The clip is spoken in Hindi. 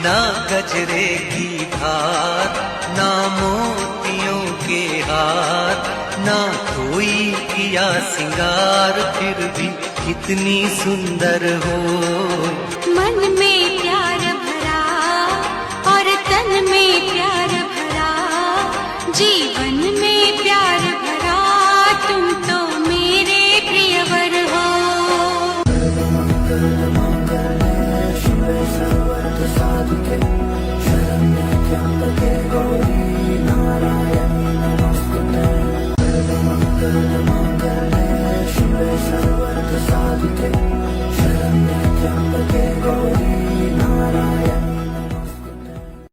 ना गजरे की धार, ना मोतियों के हार, ना कोई किया सिंगार, फिर भी कितनी सुंदर हो। मन में प्यार भरा और तन में प्यार भरा, जीवन में प्यार भरा, तुम तो मेरे प्रियवर हो। Shive Sarvata Sadhike